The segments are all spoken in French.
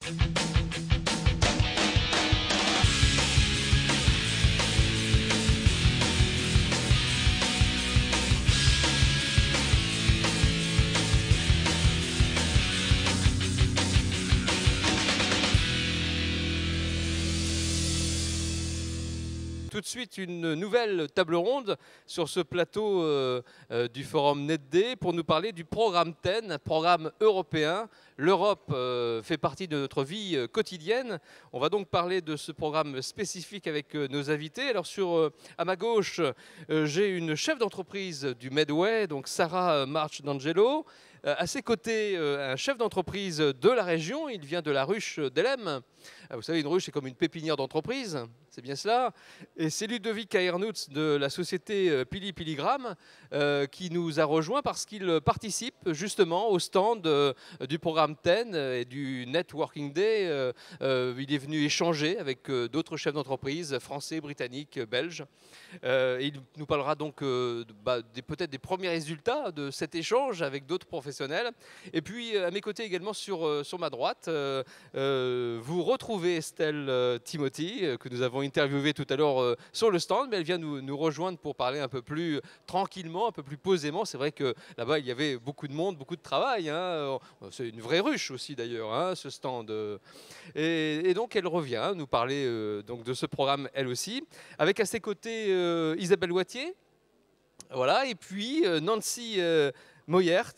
Tout de suite une nouvelle table ronde sur ce plateau du forum NetD pour nous parler du programme TEN, un programme européen. L'Europe fait partie de notre vie quotidienne. On va donc parler de ce programme spécifique avec nos invités. Alors à ma gauche, j'ai une chef d'entreprise du Medway, donc Sarah March d'Angelo. À ses côtés, un chef d'entreprise de la région, il vient de la ruche d'Elem. Vous savez, une ruche, c'est comme une pépinière d'entreprise, c'est bien cela. Et c'est Ludovic Aernoutz de la société Pili Piligram qui nous a rejoint parce qu'il participe justement au stand du programme TEN et du Networking Day. Il est venu échanger avec d'autres chefs d'entreprise français, britanniques, belges. Il nous parlera donc peut-être des premiers résultats de cet échange avec d'autres professionnels. Et puis à mes côtés également sur ma droite, vous retrouvez Estelle Timothy que nous avons interviewée tout à l'heure sur le stand, mais elle vient nous rejoindre pour parler un peu plus tranquillement, un peu plus posément. C'est vrai que là-bas il y avait beaucoup de monde, beaucoup de travail, hein. C'est une vraie ruche aussi d'ailleurs, hein, ce stand. Et donc elle revient nous parler donc de ce programme elle aussi, avec à ses côtés Isabelle Wattier, voilà, et puis Nancy Moyert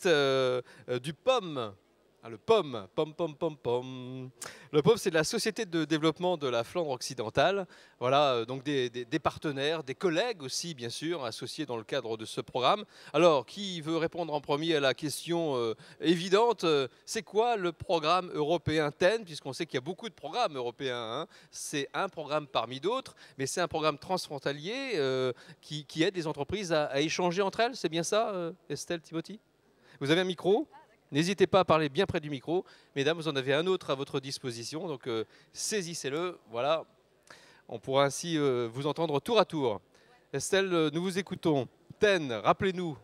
du POM. Ah, le POM, POM. Le POM, c'est la Société de développement de la Flandre occidentale. Voilà, donc des partenaires, des collègues aussi, bien sûr, associés dans le cadre de ce programme. Alors, qui veut répondre en premier à la question évidente, c'est quoi le programme européen TEN? Puisqu'on sait qu'il y a beaucoup de programmes européens, hein. C'est un programme parmi d'autres, mais c'est un programme transfrontalier qui aide les entreprises à échanger entre elles. C'est bien ça, Estelle Timothy? Vous avez un micro? N'hésitez pas à parler bien près du micro. Mesdames, vous en avez un autre à votre disposition, donc saisissez-le. Voilà, on pourra ainsi vous entendre tour à tour. Estelle, nous vous écoutons. TEN, rappelez-nous.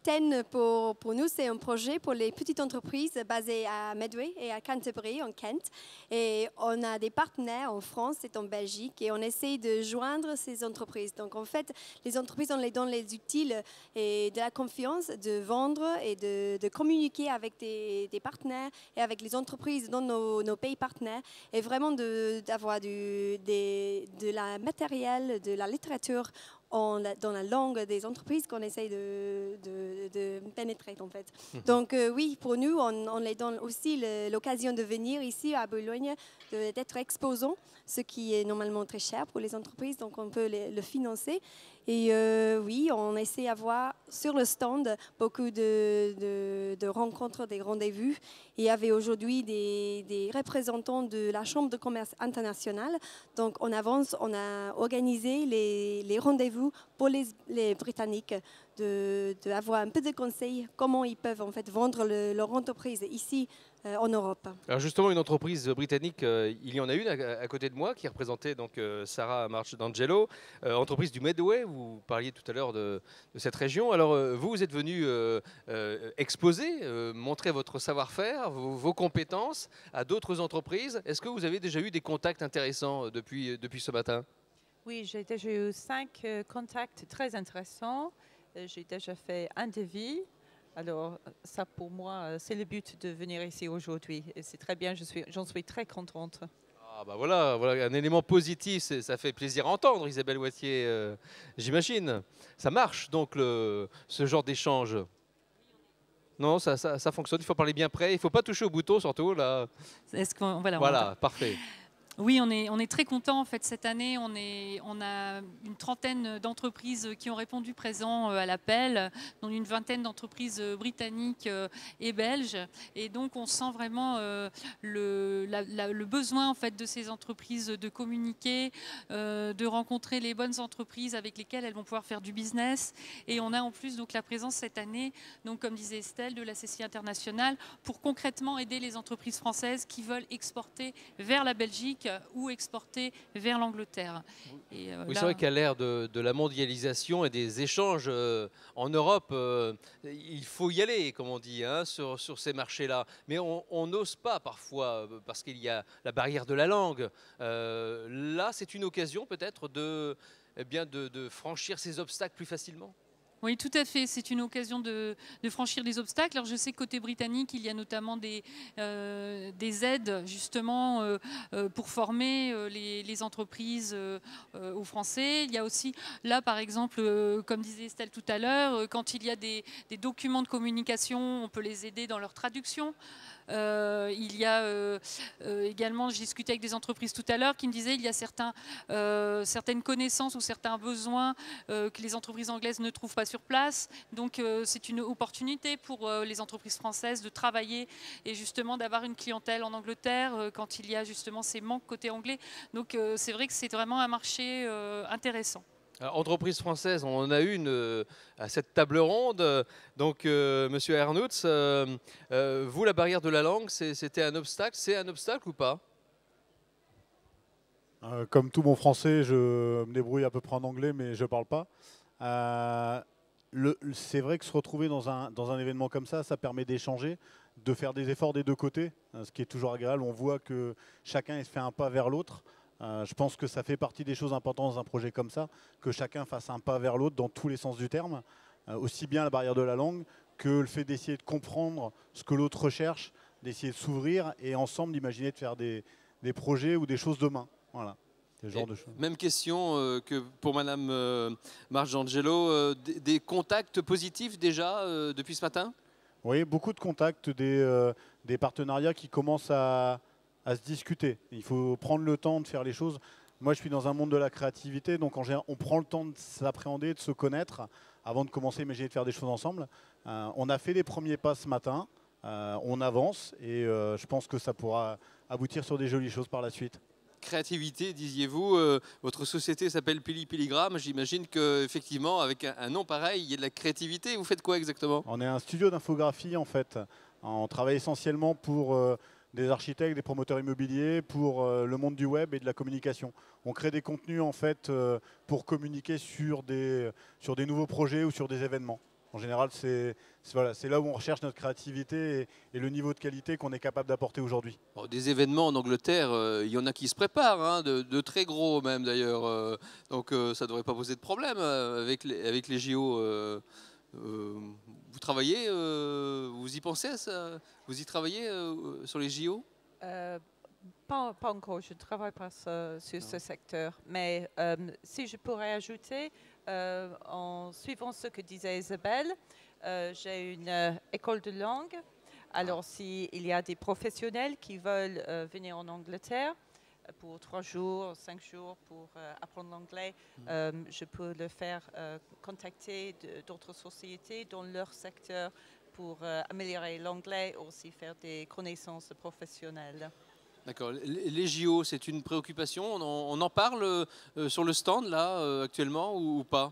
TEN, pour nous, c'est un projet pour les petites entreprises basées à Medway et à Canterbury, en Kent. Et on a des partenaires en France et en Belgique et on essaie de joindre ces entreprises. Donc, en fait, les entreprises, on les donne les outils et de la confiance de vendre et de communiquer avec des partenaires et avec les entreprises dans nos pays partenaires et vraiment d'avoir de la matériel, de la littérature dans la langue des entreprises qu'on essaye de pénétrer en fait. Donc oui, pour nous, on les donne aussi l'occasion de venir ici à Bologne, d'être exposants, ce qui est normalement très cher pour les entreprises, donc on peut le financer. Et oui, on essaie d'avoir sur le stand beaucoup de rencontres, des rendez-vous. Il y avait aujourd'hui des représentants de la Chambre de commerce internationale. Donc on avance, on a organisé les rendez-vous pour les Britanniques, d'avoir un peu de conseils, comment ils peuvent en fait vendre leur entreprise ici en Europe. Alors justement, une entreprise britannique, il y en a une à côté de moi qui représentait donc Sarah March d'Angelo, entreprise du Medway. Vous parliez tout à l'heure de cette région. Alors vous êtes venu exposer, montrer votre savoir-faire, vos compétences à d'autres entreprises. Est-ce que vous avez déjà eu des contacts intéressants depuis ce matin? Oui, j'ai déjà eu 5 contacts très intéressants. J'ai déjà fait un devis. Alors, ça pour moi, c'est le but de venir ici aujourd'hui. Et c'est très bien, j'en suis très contente. Ah bah voilà, un élément positif, ça fait plaisir à entendre, Isabelle Wattier, j'imagine. Ça marche donc ce genre d'échange? Non, ça fonctionne, il faut parler bien près, il ne faut pas toucher au bouton surtout. Là. Voilà, parfait. Oui, on est très content en fait cette année. On a une trentaine d'entreprises qui ont répondu présent à l'appel, dont une vingtaine d'entreprises britanniques et belges. Et donc on sent vraiment le besoin en fait de ces entreprises de communiquer, de rencontrer les bonnes entreprises avec lesquelles elles vont pouvoir faire du business. Et on a en plus donc la présence cette année, donc comme disait Estelle, de la CCI internationale pour concrètement aider les entreprises françaises qui veulent exporter vers la Belgique Belgique ou exporter vers l'Angleterre. Oui, c'est vrai qu'à l'ère de la mondialisation et des échanges en Europe, il faut y aller, comme on dit, hein, sur ces marchés-là. Mais on n'ose pas parfois, parce qu'il y a la barrière de la langue. Là, c'est une occasion peut-être eh bien, de franchir ces obstacles plus facilement. Oui, tout à fait. C'est une occasion de franchir des obstacles. Alors, je sais que côté britannique, il y a notamment des aides justement pour former les entreprises aux Français. Il y a aussi, là par exemple, comme disait Estelle tout à l'heure, quand il y a des documents de communication, on peut les aider dans leur traduction. Il y a également, j'ai discuté avec des entreprises tout à l'heure qui me disaient il y a certaines connaissances ou certains besoins que les entreprises anglaises ne trouvent pas sur place. Donc c'est une opportunité pour les entreprises françaises de travailler et justement d'avoir une clientèle en Angleterre quand il y a justement ces manques côté anglais. Donc c'est vrai que c'est vraiment un marché intéressant. Alors, entreprise française, on en a une à cette table ronde. Donc, Monsieur Ernutz, vous, la barrière de la langue, c'était un obstacle. C'est un obstacle ou pas? Comme tout bon français, je me débrouille à peu près en anglais, mais je ne parle pas. C'est vrai que se retrouver dans un événement comme ça permet d'échanger, de faire des efforts des deux côtés, ce qui est toujours agréable. On voit que chacun fait un pas vers l'autre. Je pense que ça fait partie des choses importantes dans un projet comme ça, que chacun fasse un pas vers l'autre dans tous les sens du terme, aussi bien la barrière de la langue que le fait d'essayer de comprendre ce que l'autre recherche, d'essayer de s'ouvrir et ensemble d'imaginer de faire des projets ou des choses demain. Voilà. Genre de choses. Même question que pour Madame Marjangelo, des contacts positifs déjà depuis ce matin? Oui, beaucoup de contacts, des partenariats qui commencent à se discuter. Il faut prendre le temps de faire les choses. Moi, je suis dans un monde de la créativité, donc en général, on prend le temps de s'appréhender, de se connaître avant de commencer à imaginer de faire des choses ensemble. On a fait les premiers pas ce matin, on avance et je pense que ça pourra aboutir sur des jolies choses par la suite. Créativité, disiez-vous, votre société s'appelle Pili Piligram. J'imagine qu'effectivement, avec un nom pareil, il y a de la créativité. Vous faites quoi exactement? On est un studio d'infographie en fait. On travaille essentiellement pour des architectes, des promoteurs immobiliers, pour le monde du web et de la communication. On crée des contenus en fait pour communiquer sur des nouveaux projets ou sur des événements. En général, c'est là où on recherche notre créativité et le niveau de qualité qu'on est capable d'apporter aujourd'hui. Bon, des événements en Angleterre, il y en a qui se préparent, hein, de très gros même d'ailleurs. Donc ça ne devrait pas poser de problème avec les JO. Vous travaillez, vous y pensez à ça? Vous y travaillez sur les JO? Pas encore, je ne travaille pas sur ce secteur. Mais si je pourrais ajouter, en suivant ce que disait Isabelle, j'ai une école de langue. Alors s'il y a des professionnels qui veulent venir en Angleterre pour 3 jours, 5 jours pour apprendre l'anglais, je peux le faire contacter d'autres sociétés dans leur secteur pour améliorer l'anglais, aussi faire des connaissances professionnelles. D'accord. Les JO, c'est une préoccupation? On en parle sur le stand là actuellement ou pas?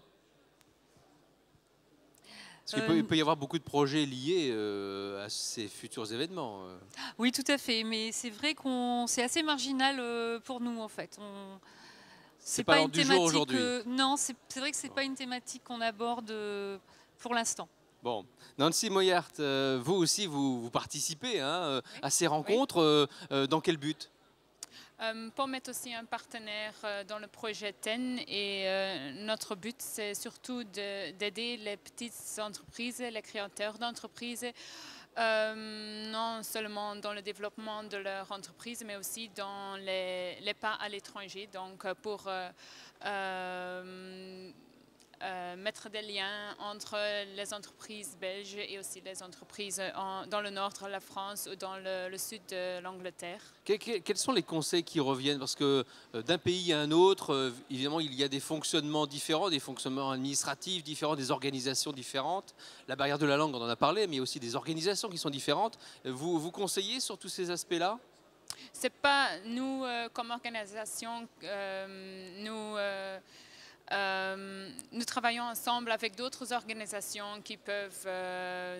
Parce qu'il peut y avoir beaucoup de projets liés à ces futurs événements. Oui, tout à fait. Mais c'est vrai que c'est assez marginal pour nous en fait. C'est pas l'ordre du jour aujourd'hui. Non, c'est vrai que c'est pas une thématique qu'on aborde pour l'instant. Bon, Nancy Moyart, vous aussi, vous participez hein, à ces rencontres. Oui. Dans quel but? Pomme est aussi un partenaire dans le projet TEN et notre but c'est surtout d'aider les petites entreprises, les créateurs d'entreprises, non seulement dans le développement de leur entreprise mais aussi dans les pas à l'étranger, donc pour mettre des liens entre les entreprises belges et aussi les entreprises dans le nord de la France ou dans le sud de l'Angleterre. Quels sont les conseils qui reviennent? Parce que d'un pays à un autre, évidemment, il y a des fonctionnements différents, des fonctionnements administratifs différents, des organisations différentes. La barrière de la langue, on en a parlé, mais il y a aussi des organisations qui sont différentes. Vous conseillez sur tous ces aspects-là? C'est pas nous, comme organisation, nous travaillons ensemble avec d'autres organisations qui peuvent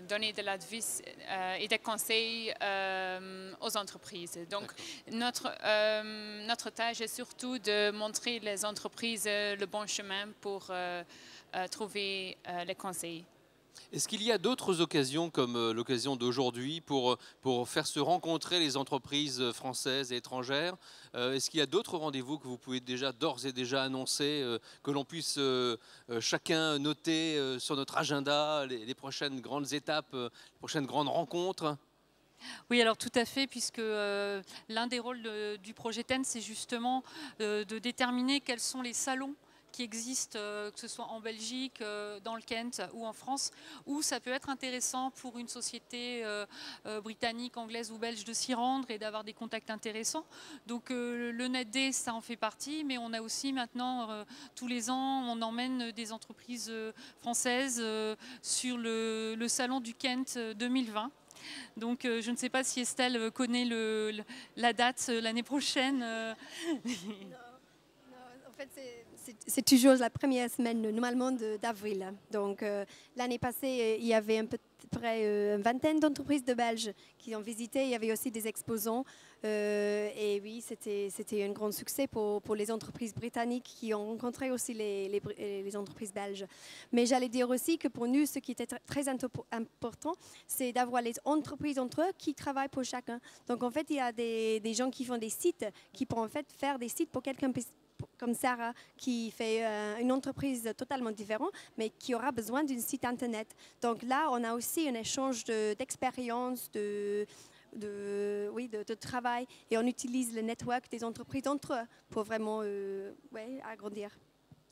donner de l'advice et des conseils aux aux entreprises. Donc, notre tâche est surtout de montrer les entreprises le bon chemin pour trouver les conseils. Est-ce qu'il y a d'autres occasions comme l'occasion d'aujourd'hui pour faire se rencontrer les entreprises françaises et étrangères? Est-ce qu'il y a d'autres rendez-vous que vous pouvez d'ores et déjà annoncer, que l'on puisse chacun noter sur notre agenda les prochaines grandes étapes, les prochaines grandes rencontres? Oui, alors tout à fait, puisque l'un des rôles du projet TEN, c'est justement de déterminer quels sont les salons qui existent, que ce soit en Belgique, dans le Kent ou en France, où ça peut être intéressant pour une société britannique, anglaise ou belge de s'y rendre et d'avoir des contacts intéressants. Donc le NetD, ça en fait partie, mais on a aussi maintenant, tous les ans, on emmène des entreprises françaises sur le salon du Kent 2020. Donc je ne sais pas si Estelle connaît la date l'année prochaine. Non, en fait, c'est toujours la première semaine, normalement, d'avril. Donc, l'année passée, il y avait à peu près une vingtaine d'entreprises de Belges qui ont visité. Il y avait aussi des exposants. Et oui, c'était un grand succès pour les entreprises britanniques qui ont rencontré aussi les entreprises belges. Mais j'allais dire aussi que pour nous, ce qui était très important, c'est d'avoir les entreprises entre eux qui travaillent pour chacun. Donc, en fait, il y a des gens qui font des sites, qui pourront en fait faire des sites pour quelqu'un comme Sarah, qui fait une entreprise totalement différente, mais qui aura besoin d'un site Internet. Donc là, on a aussi un échange d'expériences, de travail, et on utilise le network des entreprises entre eux pour vraiment agrandir.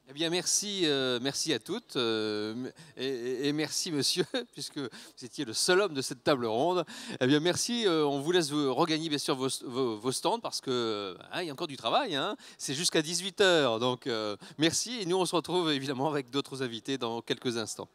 Eh bien, merci à toutes et merci monsieur, puisque vous étiez le seul homme de cette table ronde. Eh bien, merci. On vous laisse regagner bien sûr vos stands parce que il y a encore du travail. Hein. C'est jusqu'à 18 h. Donc, merci. Et nous, on se retrouve évidemment avec d'autres invités dans quelques instants.